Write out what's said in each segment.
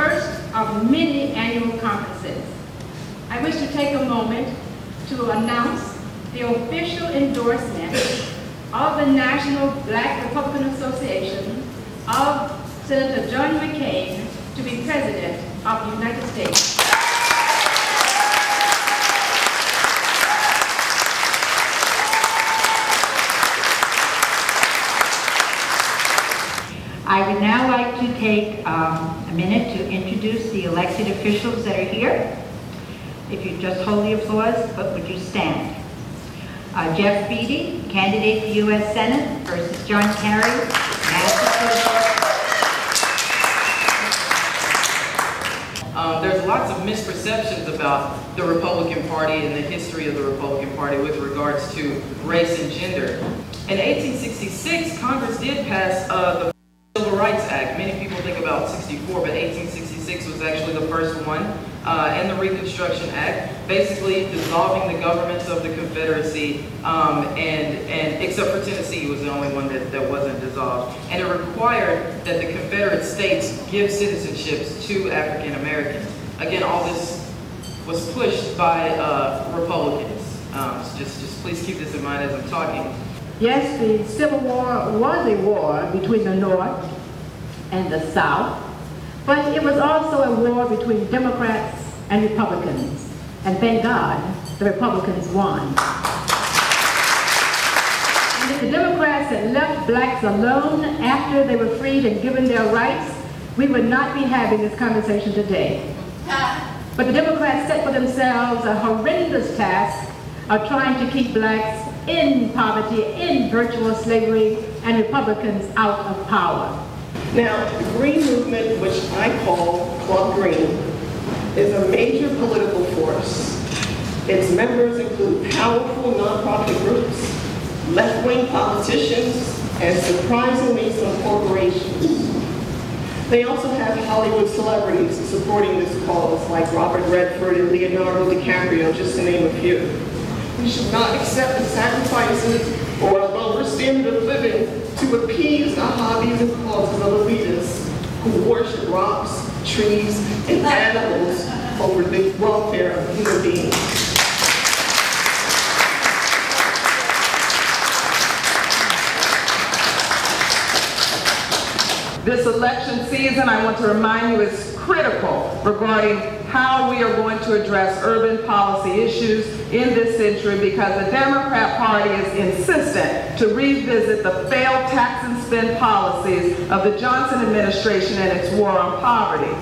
first of many annual conferences. I wish to take a moment to announce the official endorsement of the National Black Republican Association of Senator John McCain to be President of the United States. I would now like to take a minute to introduce the elected officials that are here. If you just hold the applause, but would you stand? Jeff Beatty, candidate for U.S. Senate versus John Kerry, Massachusetts. There's lots of misperceptions about the Republican Party and the history of the Republican Party with regards to race and gender. In 1866, Congress did pass the Civil Rights Act. Many people think about 64, but 1866 was actually the first one, and the Reconstruction Act, basically dissolving the governments of the Confederacy, and except for Tennessee was the only one that wasn't dissolved. And it required that the Confederate States give citizenships to African Americans. Again, all this was pushed by Republicans. So just please keep this in mind as I'm talking. Yes, the Civil War was a war between the North and the South, but it was also a war between Democrats and Republicans. And thank God, the Republicans won. And if the Democrats had left blacks alone after they were freed and given their rights, we would not be having this conversation today. But the Democrats set for themselves a horrendous task of trying to keep blacks in poverty, in virtual slavery, and Republicans out of power. Now, the Green Movement, which I call Club Green, is a major political force. Its members include powerful nonprofit groups, left-wing politicians, and surprisingly some corporations. They also have Hollywood celebrities supporting this cause, like Robert Redford and Leonardo DiCaprio, just to name a few. We should not accept the sacrifices or a lower standard of living to appease the hobbies and causes of elitists who worship rocks, trees, and animals over the welfare of human beings. This election season, I want to remind you, is critical regarding how we are going to address urban policy issues in this century, because the Democrat Party is insistent to revisit the failed tax and spend policies of the Johnson administration and its war on poverty.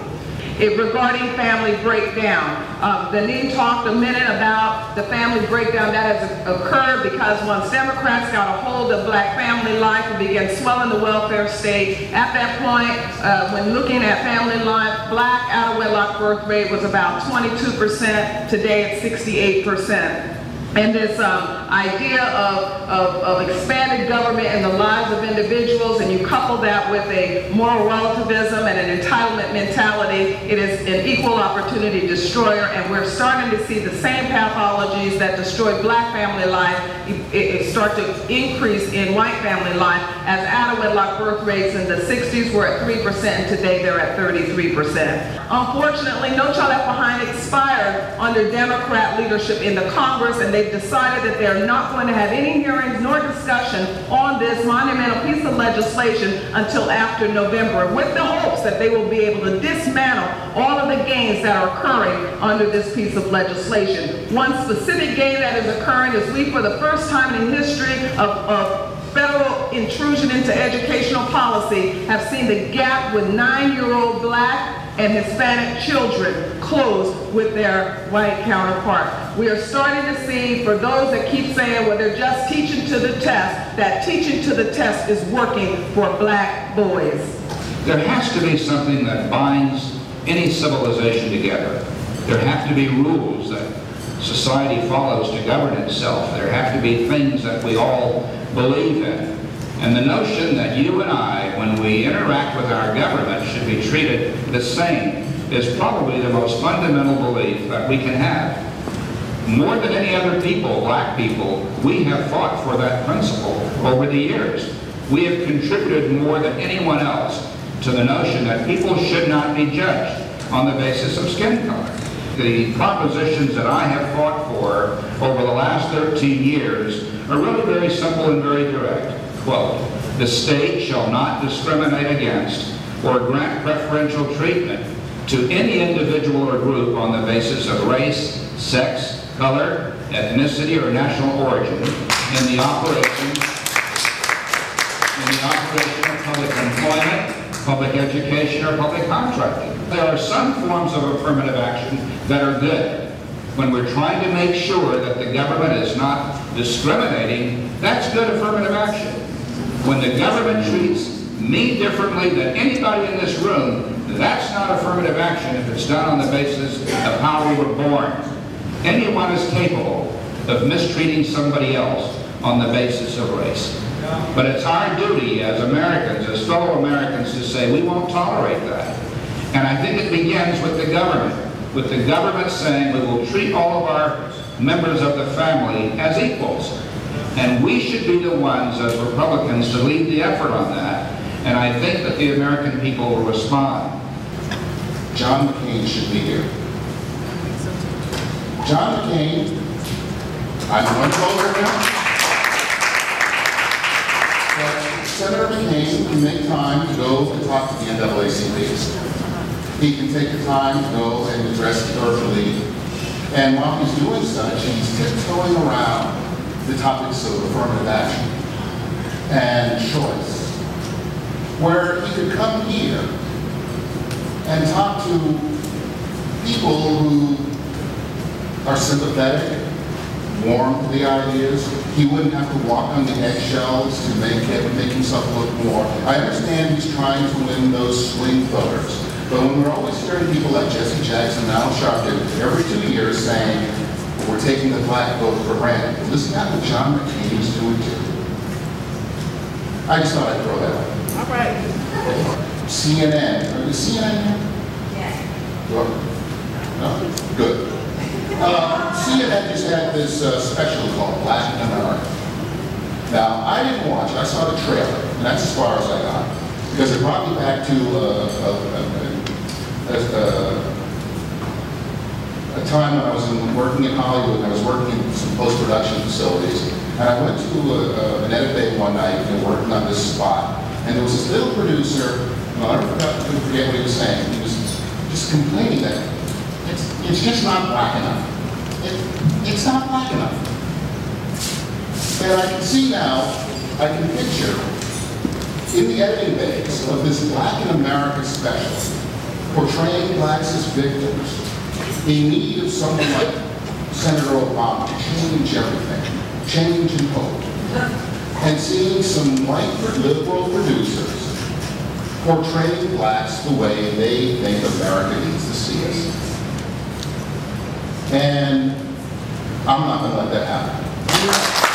Regarding family breakdown, Deneen talked a minute about the family breakdown that has occurred because once Democrats got a hold of black family life and began swelling the welfare state, at that point, when looking at family life, black out-of-wedlock birth rate was about 22%, today it's 68%. And this idea of expanded government in the lives of individuals, and you couple that with a moral relativism and an entitlement mentality, it is an equal opportunity destroyer, and we're starting to see the same pathologies that destroy black family life start to increase in white family life, as out-of-wedlock birth rates in the 60s were at 3%, and today they're at 33%. Unfortunately, No Child Left Behind expired under Democrat leadership in the Congress, and they've decided that they're not going to have any hearings nor discussion on this monumental piece of legislation until after November, with the hopes that they will be able to dismantle all of the gains that are occurring under this piece of legislation. One specific gain that is occurring is we, for the first time in history of federal intrusion into educational policy, have seen the gap with 9-year-old black and Hispanic children close with their white counterpart. We are starting to see, for those that keep saying, well, they're just teaching to the test, that teaching to the test is working for black boys. There has to be something that binds any civilization together. There have to be rules that society follows to govern itself. There have to be things that we all believe in. And the notion that you and I, when we interact with our government, should be treated the same is probably the most fundamental belief that we can have. More than any other people, black people, we have fought for that principle over the years. We have contributed more than anyone else to the notion that people should not be judged on the basis of skin color. The propositions that I have fought for over the last 13 years are really very simple and very direct. Quote, the state shall not discriminate against or grant preferential treatment to any individual or group on the basis of race, sex, color, ethnicity, or national origin in the operation of public employment, public education, or public contracting. There are some forms of affirmative action that are good. When we're trying to make sure that the government is not discriminating, that's good affirmative action. When the government treats me differently than anybody in this room, that's not affirmative action if it's done on the basis of how we were born. Anyone is capable of mistreating somebody else on the basis of race. But it's our duty as Americans, as fellow Americans, to say we won't tolerate that. And I think it begins with the government saying we will treat all of our members of the family as equals. And we should be the ones, as Republicans, to lead the effort on that. And I think that the American people will respond. John McCain should be here. John McCain, I'm going to vote right now. But Senator McCain can make time to go and talk to the NAACPs. He can take the time to go and address the Third League. And while he's doing such, he's tiptoeing around the topics of affirmative action and choice, where he could come here and talk to people who are sympathetic, warm to the ideas. He wouldn't have to walk on the eggshells to make himself look more. I understand he's trying to win those swing voters, but when we're always hearing people like Jesse Jackson and Al Sharpton every 2 years saying, we're taking the black vote for granted, listen to what John McCain is doing too. I just thought I'd throw that out. All right. CNN. Is CNN here? Yes. No? Good. CNN just had this special called Black in America. Now, I didn't watch it. I saw the trailer, and that's as far as I got. Because it brought me back to a time when I was working in Hollywood, and I was working in some post-production facilities. And I went to an edit bay one night and working on this spot. And there was this little producer, and I'll never forget what he was saying. He was just complaining that it's just not black enough. It's not black enough. And I can see now, I can picture in the editing bays of this Black in America special, portraying blacks as victims, in need of someone like Senator Obama to change everything, change and hope, and seeing some white liberal producers portraying blacks the way they think America needs to see us. And I'm not going to let that happen.